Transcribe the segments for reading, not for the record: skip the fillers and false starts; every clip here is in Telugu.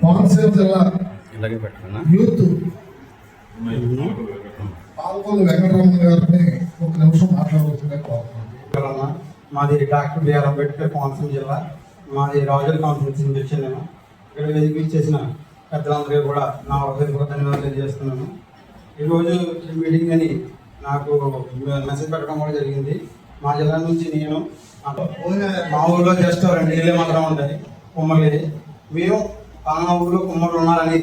కోనసీమ జిల్లా యూత్ పాల్గొని వెంకటరమణ గారిని ఒక నిమిషం మాట్లాడవలసిందే కోరుతున్నాను. మాది డాక్టర్ బిఆర్ అంబేద్కర్ కోనసీమ జిల్లా, మాది రాజుల కాన్ఫరెన్స్ నుంచి వచ్చాను. నేను ఇక్కడ వెతికి చేసిన పెద్దలందరికీ కూడా నా హృదయపూర్వక ధన్యవాదాలు తెలియజేస్తున్నాను. ఈరోజు మీటింగ్ అని నాకు మెసేజ్ పెట్టడం కూడా జరిగింది. మా జిల్లా నుంచి నేను మా ఊళ్ళో జస్ట్ 2 ఇళ్ళే మాత్రం ఉంటాయి కుమ్మర్లు. మేము పలానా ఊళ్ళో కుమ్మర్లు ఉన్నారని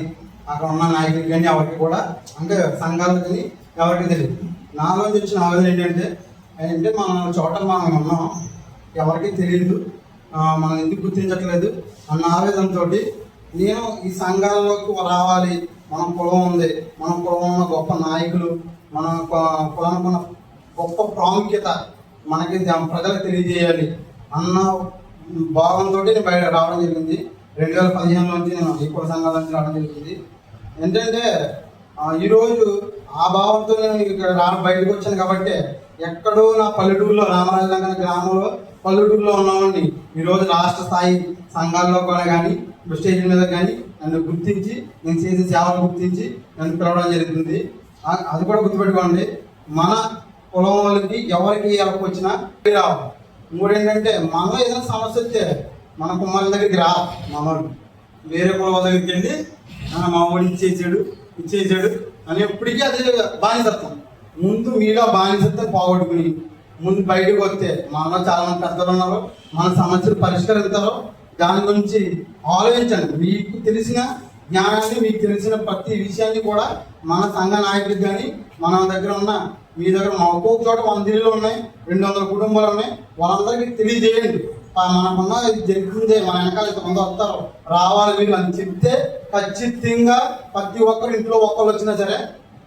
అక్కడ ఉన్న నాయకులకి కానీ ఎవరికి కూడా అంటే సంఘాలకు కానీ ఎవరికి తెలియదు. నాలోంచి వచ్చిన ఆలోచన ఏంటంటే మన చోట మనం ఉన్నాం, ఎవరికి తెలియదు, మనం ఎందుకు గుర్తించట్లేదు అన్న ఆవేదనతో నేను ఈ సంఘాలలోకి రావాలి. మన కులం ఉంది, మన కులం ఉన్న గొప్ప నాయకులు, మన కులానికి ఉన్న గొప్ప ప్రాముఖ్యత మనకి ప్రజలకు తెలియజేయాలి అన్న భావంతో నేను బయట రావడం జరిగింది. 2015 నుంచి నేను ఈ కుల సంఘాల నుంచి రావడం జరిగింది. ఏంటంటే ఈరోజు ఆ భావంతో నేను ఇక్కడ బయటకు వచ్చాను కాబట్టి ఎక్కడో నా పల్లెటూరులో రామరాజనగర్ గ్రామంలో పల్లెటూరులో ఉన్నవాడిని ఈరోజు రాష్ట్ర స్థాయి సంఘాల్లో కూడా కానీ స్టేజ్ మీద కానీ నన్ను గుర్తించి నేను చేసే సేవలు గుర్తించి నన్ను పిలవడం జరుగుతుంది. అది కూడా గుర్తుపెట్టుకోండి, మన కులం వాళ్ళకి ఎవరికి ఎవరికి వచ్చినా రావు. ఇంకోటేంటంటే మనలో ఏదైనా సమస్య వస్తే మన కుమ్మాల దగ్గరికి రా, మనోడు వేరే కులం దగ్గరికి వెళ్ళి మా ఊడు ఇచ్చేసాడు అని ఎప్పటికీ అదే బానిసత్వం. ముందు మీలో బానిసత్వం పోగొట్టుకుని ముందు బయటకు వస్తే మనలో చాలా మంది పెద్దలు ఉన్నారు, మన సమస్యలు పరిష్కరిస్తారో దాని గురించి ఆలోచించండి. మీకు తెలిసిన జ్ఞానాన్ని, మీకు తెలిసిన ప్రతి విషయాన్ని కూడా మన సంఘ నాయకుడికి కానీ మన దగ్గర ఉన్న మీ దగ్గర ఒక్కొక్క చోట 100 ఇళ్ళు ఉన్నాయి, 200 కుటుంబాలు ఉన్నాయి, వాళ్ళందరికీ తెలియజేయండి. మనకున్న జరుగుతుందే, మన వెనకాల ఇంతమంది వస్తారు, రావాలి మీరు అని చెప్తే ఖచ్చితంగా ప్రతి ఒక్కరు ఇంట్లో ఒక్కరు వచ్చినా సరే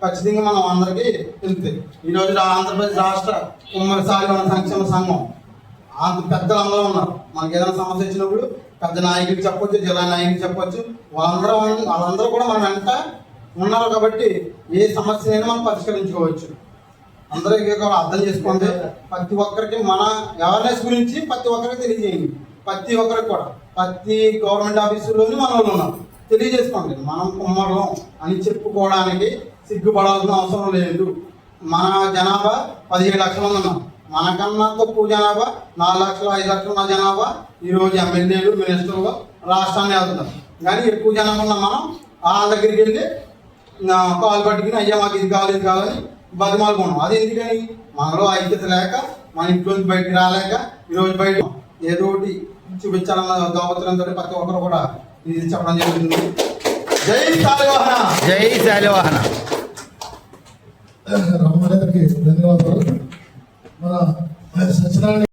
ఖచ్చితంగా మనం అందరికీ తెలుస్తుంది. ఈరోజు ఆంధ్రప్రదేశ్ రాష్ట్ర కుమ్మరి సాలివాన సంక్షేమ సంఘం అంత పెద్దలందరూ ఉన్నారు. మనకి ఏదైనా సమస్య వచ్చినప్పుడు పెద్ద నాయకుడికి చెప్పొచ్చు, జిల్లా నాయకుడికి చెప్పొచ్చు, వాళ్ళందరూ కూడా మన వెంట ఉన్నారు కాబట్టి ఏ సమస్యనైనా మనం పరిష్కరించుకోవచ్చు. అందరికీ కూడా అర్థం చేసుకోండి. ప్రతి ఒక్కరికి మన అవేర్నెస్ గురించి ప్రతి ఒక్కరికి తెలియజేయండి. ప్రతి ఒక్కరికి కూడా ప్రతి గవర్నమెంట్ ఆఫీసులోని మన వాళ్ళు ఉన్నారు, తెలియజేసుకోండి. మనం కుమ్మర్లం అని చెప్పుకోవడానికి సిగ్గుపడాల్సిన అవసరం లేదు. మన జనాభా 17 లక్షలు ఉన్నాం. మనకన్నా తక్కువ జనాభా 4 లక్షలు 5 లక్షలు ఉన్న జనాభా ఈరోజు ఎమ్మెల్యేలు మినిస్టర్లు రాష్ట్రాన్ని వెళ్తున్నారు. కానీ ఎక్కువ జనాభా ఉన్న మనం వాళ్ళ దగ్గరికి వెళ్ళి కాలు పట్టుకుని అయ్యా మాకు ఇది కావాలి ఇది కావాలని బతిమాలుకున్నాం. అది ఎందుకని మనలో ఐక్యత లేక, మన ఇంట్లోంచి బయటకు రాలేక ఈరోజు బయట ఏదో ఒకటి చూపించాలన్న దోపత్రంతో ప్రతి ఒక్కరు కూడా ఇది చెప్పడం జరుగుతుంది. జై శాలివాహన, జై శాలివాహన. రమణ గారికి ధన్యవాదాలు. మన సత్యనారాయణ